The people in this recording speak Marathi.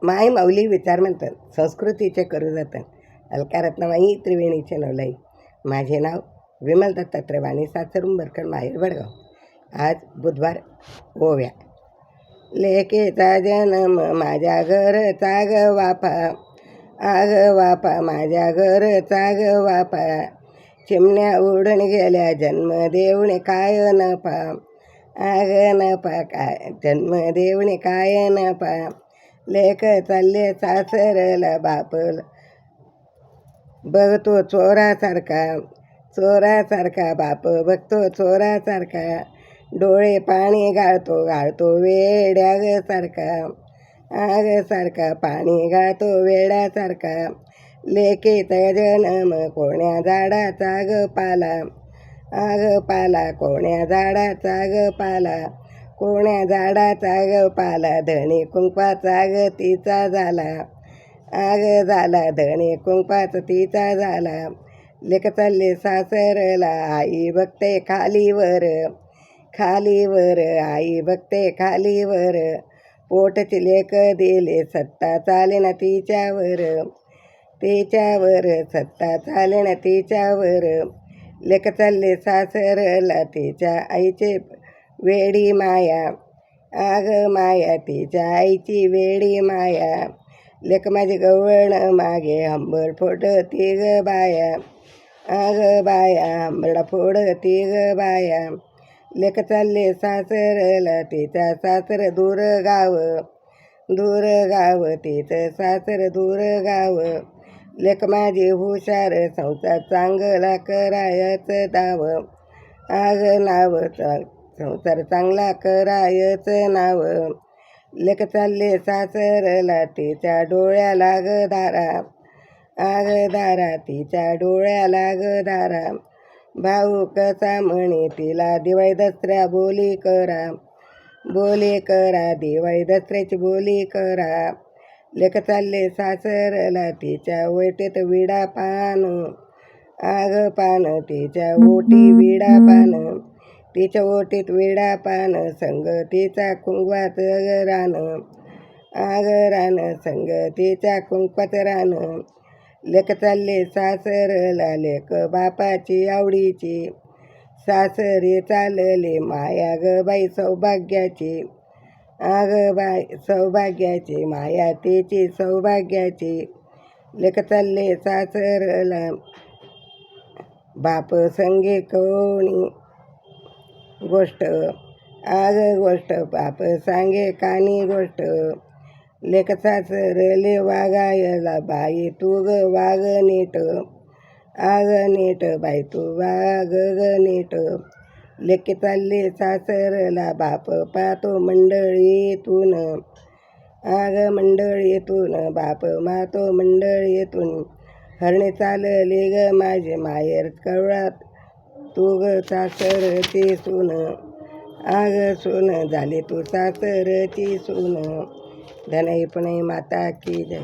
माय माऊली विचार म्हणतात संस्कृतीचे करू जतन अलकारत्नमाई त्रिवेणीचे नवलाई. माझे नाव विमल दत्तात्रय वाणी, सासर उंबरकर, माहेर वडगाव. आज बुधवार. ओव्या. लेकेचा जन्म माझ्या घरचा ग वापा, आग वापा माझ्या घरचा ग वापा. चिमण्या उडून गेल्या जन्म देवणे काय नपा, आग नपा काय जन्म देवणे काय नपा. लेक चालले सासरला, बाप बघतो चोरासारखा, चोरासारखा बाप बघतो चोरासारखा. डोळे पाणी गाळतो, गाळतो वेड्याग सारखा, आग सारखा पाणी गाळतो वेड्यासारखा. लेकीचा जन्म कोण्या झाडाचा ग पाला, आग पाला कोण्या झाडाचा ग पाला. कोण्या झाडाचा ग पाला, धणी कुंकवाचा ग तिचा झाला, आग झाला धणी कुंकवाचा तिचा झाला. लेक चालले सासरला, आई बघते खालीवर, खालीवर आई बघते खालीवर. पोटची लेक दिले सत्ता चाले ना तिच्यावर, तिच्यावर सत्ता चाले ना तिच्यावर. लेक चालले सासरला, तिच्या आईचे वेडी माया, आग माया तिच्या आईची वेडी माया. लेक माझी गवळण मागे हंबळ फोडती ग बाया, आग बाया हंबळा फोडती ग बाया. लेक चालले सासरला, तिचा सासर दूर गाव, दूर गाव तिचं सासर दूर गाव. लेक माझी हुशार, संसार चांगला करायच दाव, आग नाव संसार चांगला करायच नाव. लेक चालले सासरला, तिच्या डोळ्याला ग धारा, आग धारा तिच्या डोळ्याला ग धारा. भाऊ कसा म्हणे तिला, दिवाळी दसऱ्या बोली करा, बोली करा दिवाळी दसऱ्याची बोली करा. लेक चालले सासरला, तिच्या ओटीत विडा पान, आग पान तिच्या ओटी विडा पान. तिच्या ओटीत विडा पान, संग तिचा कुंकवाचं रान, आग रान संग तिच्या कुंकवाचं रान. लेक चालले सासरला, लेक बापाची आवडीची, सासरी चालले माया ग बाई सौभाग्याची, आग बाई सौभाग्याची माया तिची सौभाग्याची. लेक चालले सासरला, बाप संगे कोणी गोष्ट, आग गोष्ट बाप सांगे कानी गोष्ट. लेक सासरले वागायला, बाई तू ग वाग नीट, आग नीट बाई तू वाग ग नीट. लेक चालले सासरला, बाप पाहतो मंडळीतून, आग मंडळीतून बाप मातो मंडळीतून. हरणे चालले ग माझे माहेर कवळात, तू ग सासरची सून, आग सून झाली तू सासरची सून. धनई पुणे माता की जय.